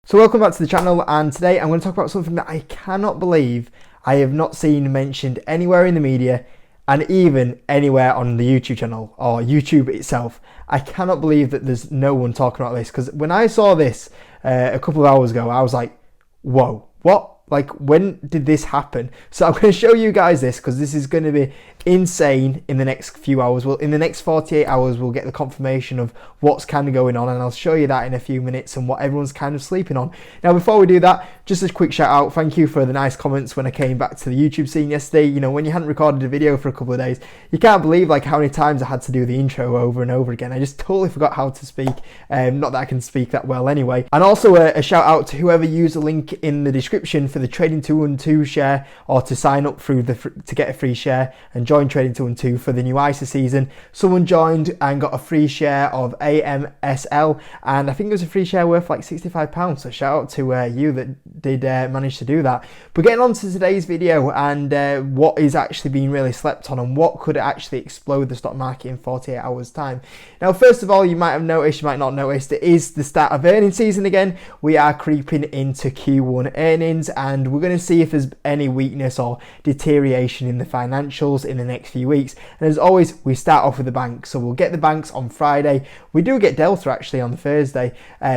So welcome back to the channel, and today I'm going to talk about something that I cannot believe I have not seen mentioned anywhere in the media and even anywhere on the YouTube channel or YouTube itself. I cannot believe that there's no one talking about this, because when I saw this a couple of hours ago, I was like, whoa, what? Like, when did this happen? So I'm going to show you guys this, because this is going to be insane in the next few hours. Well, in the next 48 hours, we'll get the confirmation of what's kind of going on, and I'll show you that in a few minutes and what everyone's kind of sleeping on. Now, before we do that, just a quick shout out. Thank you for the nice comments when I came back to the YouTube scene yesterday. You know, when you hadn't recorded a video for a couple of days, you can't believe like how many times I had to do the intro over and over again. I just totally forgot how to speak. Not that I can speak that well anyway. And also a shout out to whoever used the link in the description for the Trading 212 share, or to sign up through to get a free share and join Trading 212 for the new ISA season. Someone joined and got a free share of AMSL, and I think it was a free share worth like £65. So shout out to you that did manage to do that. But getting on to today's video and what is actually being really slept on and what could actually explode the stock market in 48 hours time. Now, first of all, you might have noticed, you might not noticed, it is the start of earnings season again. We are creeping into Q1 earnings, and we're going to see if there's any weakness or deterioration in the financials in the next few weeks. And as always, we start off with the banks. So we'll get the banks on Friday. We do get Delta actually on the Thursday,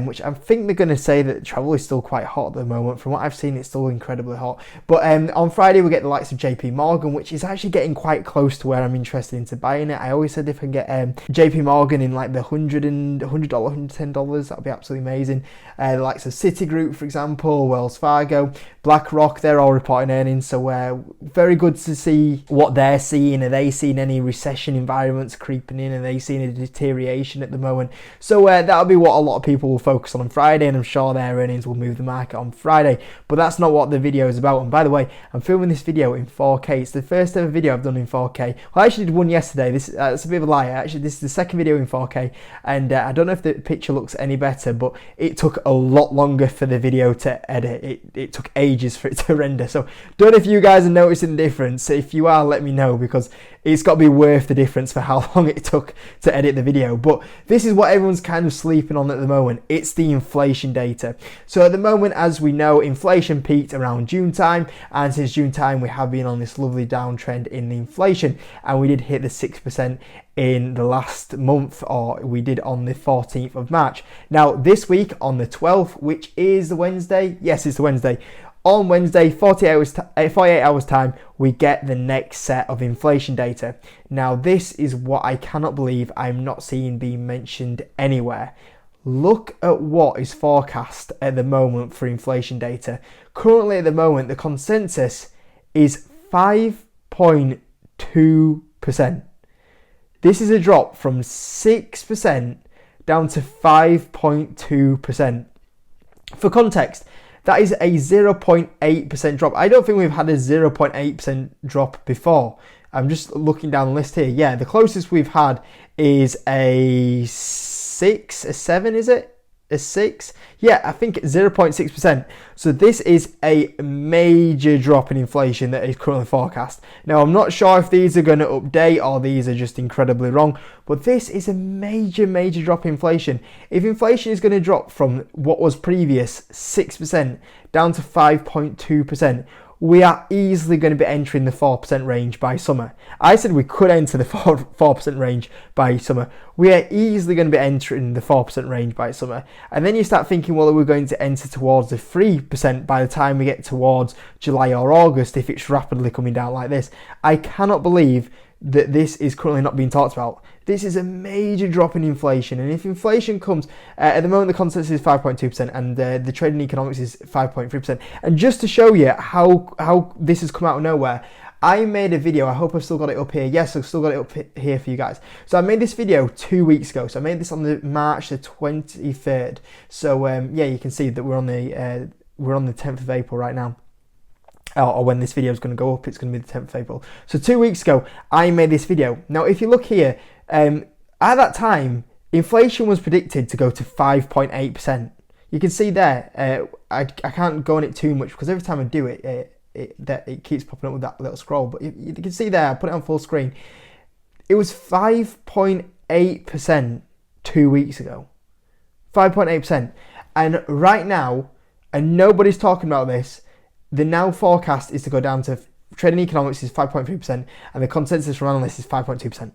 which I think they're going to say that travel is still quite hot at the moment. From what I've seen, it's still incredibly hot. But on Friday, we get the likes of JP Morgan, which is actually getting quite close to where I'm interested into buying it. I always said if I can get JP Morgan in like the $100, $110, that'd be absolutely amazing. The likes of Citigroup, for example, Wells Fargo, BlackRock, they're all reporting earnings, so very good to see what they're seeing. Are they seeing any recession environments creeping in? Are they seeing a deterioration at the moment? So that'll be what a lot of people will focus on Friday, and I'm sure their earnings will move the market on Friday. But that's not what the video is about. And by the way, I'm filming this video in 4K. It's the first ever video I've done in 4K. Well, I actually did one yesterday. It's a bit of a lie. Actually, this is the second video in 4K, and I don't know if the picture looks any better, but it took a lot longer for the video to edit. It took ages for it to render. So don't know if you guys are noticing the difference. If you are, let me know, because it's got to be worth the difference for how long it took to edit the video. But this is what everyone's kind of sleeping on at the moment. It's the inflation data. So at the moment, as we know, inflation peaked around June time, and since June time we have been on this lovely downtrend in the inflation, and we did hit the 6% in the last month, or we did on the 14th of March. Now this week on the 12th, which is the Wednesday, yes, it's the Wednesday, on Wednesday, 48 hours time, we get the next set of inflation data. Now this is what I cannot believe I'm not seeing being mentioned anywhere. Look at what is forecast at the moment for inflation data. Currently at the moment, the consensus is 5.2%. This is a drop from 6% down to 5.2%. For context, that is a 0.8% drop. I don't think we've had a 0.8% drop before. I'm just looking down the list here. Yeah, the closest we've had is a 7, is it? A 6? Yeah, I think 0.6%. So this is a major drop in inflation that is currently forecast. Now, I'm not sure if these are going to update or these are just incredibly wrong, but this is a major drop in inflation. If inflation is going to drop from what was previous 6% down to 5.2%, we are easily going to be entering the 4% range by summer. I said we could enter the 4% range by summer. We are easily going to be entering the 4% range by summer. And then you start thinking, well, we're going to enter towards the 3% by the time we get towards July or August if it's rapidly coming down like this. I cannot believe that this is currently not being talked about. This is a major drop in inflation, and if inflation comes, at the moment the consensus is 5.2% and the trading economics is 5.3%. And just to show you how this has come out of nowhere, I made a video, I hope I've still got it up here. Yes, I've still got it up here for you guys. So I made this video 2 weeks ago. So I made this on the March the 23rd. So yeah, you can see that we're on the 10th of April right now. Or when this video is going to go up, it's going to be the 10th of April. So 2 weeks ago, I made this video. Now, if you look here, at that time, inflation was predicted to go to 5.8%. You can see there, I can't go on it too much because every time I do it, it keeps popping up with that little scroll. But you can see there, I put it on full screen. It was 5.8% 2 weeks ago. 5.8%. And right now, and nobody's talking about this. The now forecast is to go down to, trading economics is 5.3%, and the consensus from analysts is 5.2%.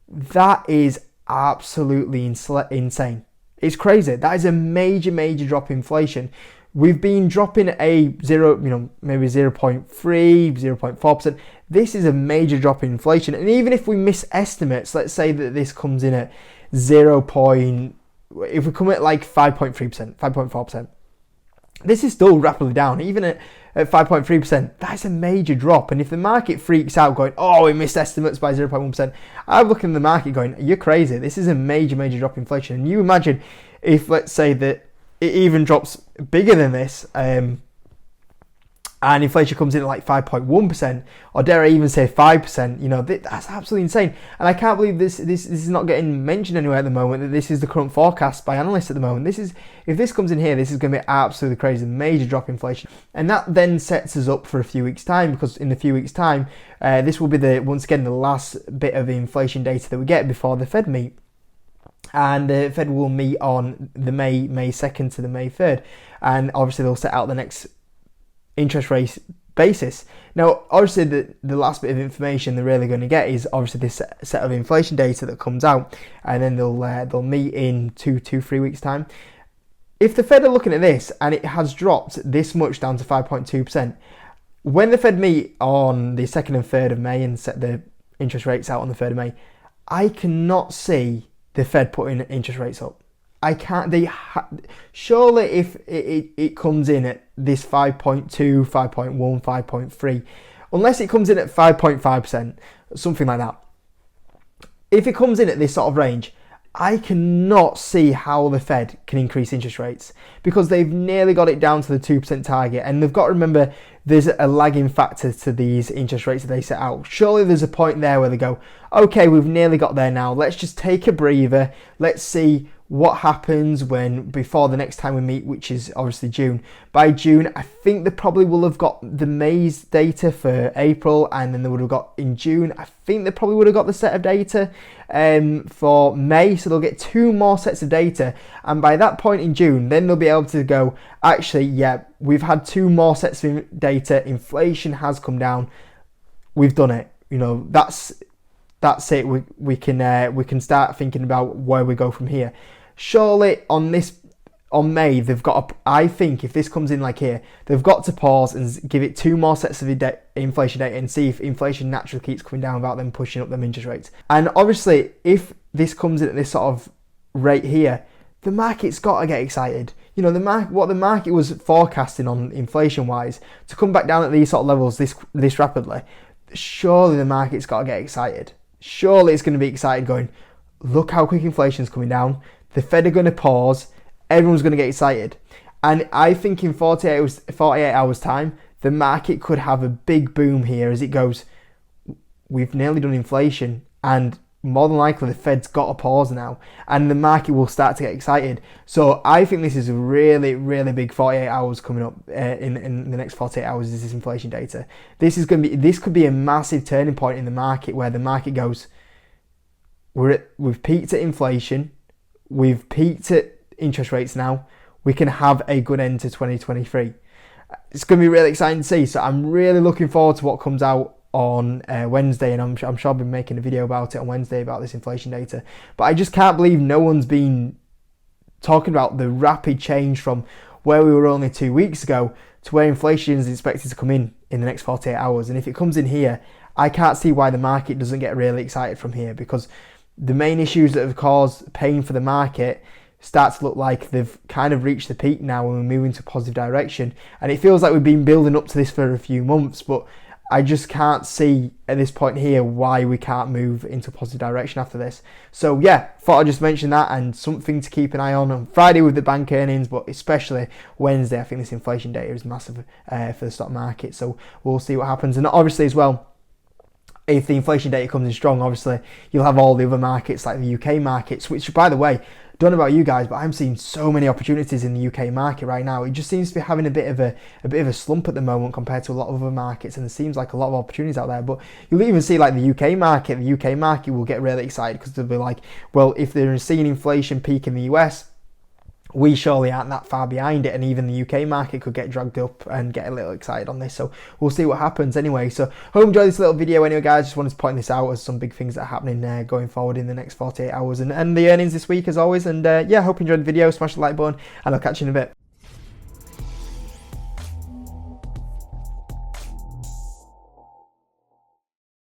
That is absolutely insane. It's crazy. That is a major, major drop in inflation. We've been dropping a maybe 0.3, 0.4%. This is a major drop in inflation. And even if we miss estimates, let's say that this comes in at if we come at like 5.3%, 5.4%, this is still rapidly down. Even at 5.3%, that's a major drop. And if the market freaks out going, oh, we missed estimates by 0.1%, I'm looking at the market going, you're crazy. This is a major, major drop in inflation. And you imagine if, let's say, that it even drops bigger than this, and inflation comes in at like 5.1%, or dare I even say 5%, that's absolutely insane. And I can't believe this is not getting mentioned anywhere at the moment, that this is the current forecast by analysts at the moment. If this comes in here, this is going to be absolutely crazy, major drop in inflation. And that then sets us up for a few weeks' time, because in a few weeks' time, this will be once again the last bit of inflation data that we get before the Fed meet. And the Fed will meet on the May 2nd to the May 3rd. And obviously they'll set out the next interest rate basis. Now, obviously the last bit of information they're really going to get is obviously this set of inflation data that comes out. And then they'll meet in 3 weeks' time. If the Fed are looking at this and it has dropped this much down to 5.2%, when the Fed meet on the 2nd and 3rd of May and set the interest rates out on the 3rd of May, I cannot see the Fed putting interest rates up. I can't. Surely if it comes in at this 5.2, 5.1, 5.3, unless it comes in at 5.5%, something like that. If it comes in at this sort of range, I cannot see how the Fed can increase interest rates, because they've nearly got it down to the 2% target, and they've got to remember there's a lagging factor to these interest rates that they set out. Surely there's a point there where they go, okay, we've nearly got there now, let's just take a breather, let's see what happens before the next time we meet, which is obviously June. By June, I think they probably will have got the May's data for April, and then they would have got in June, I think they probably would have got the set of data for May, so they'll get 2 more sets of data, and by that point in June, then they'll be able to go, actually, yeah, we've had 2 more sets of data, inflation has come down, we've done it. That's it. We can start thinking about where we go from here. Surely on May, they've got I think if this comes in like here, they've got to pause and give it 2 more sets of inflation data and see if inflation naturally keeps coming down without them pushing up them interest rates. And obviously, if this comes in at this sort of rate here, the market's got to get excited. What the market was forecasting on inflation-wise to come back down at these sort of levels this rapidly, surely the market's got to get excited. Surely it's going to be excited going, look how quick inflation's coming down. The Fed are going to pause. Everyone's going to get excited. And I think in 48 hours time, the market could have a big boom here as it goes, we've nearly done inflation, and more than likely the Fed's got a pause now, and the market will start to get excited. So I think this is a really, really big 48 hours coming up in the next 48 hours is this inflation data. This could be a massive turning point in the market where the market goes, we've peaked at inflation, we've peaked at interest rates now, we can have a good end to 2023. It's going to be really exciting to see. So I'm really looking forward to what comes out on Wednesday, and I'm sure I'll be making a video about it on Wednesday about this inflation data. But I just can't believe no one's been talking about the rapid change from where we were only 2 weeks ago to where inflation is expected to come in the next 48 hours. And if it comes in here, I can't see why the market doesn't get really excited from here, because the main issues that have caused pain for the market start to look like they've kind of reached the peak now and we're moving to a positive direction. And it feels like we've been building up to this for a few months, but I just can't see at this point here why we can't move into a positive direction after this. So yeah, thought I'd just mention that, and something to keep an eye on Friday with the bank earnings, but especially Wednesday. I think this inflation data is massive for the stock market, so we'll see what happens. And obviously as well, if the inflation data comes in strong, obviously you'll have all the other markets like the UK markets, which, by the way, don't know about you guys, but I'm seeing so many opportunities in the UK market right now. It just seems to be having a bit of a slump at the moment compared to a lot of other markets, and there seems like a lot of opportunities out there. But you'll even see like the UK market will get really excited because they'll be like, well, if they're seeing inflation peak in the US, we surely aren't that far behind it, and even the UK market could get dragged up and get a little excited on this. So we'll see what happens anyway. So hope you enjoyed this little video anyway, guys. Just wanted to point this out as some big things that are happening going forward in the next 48 hours and the earnings this week as always. And yeah, hope you enjoyed the video. Smash the like button and I'll catch you in a bit.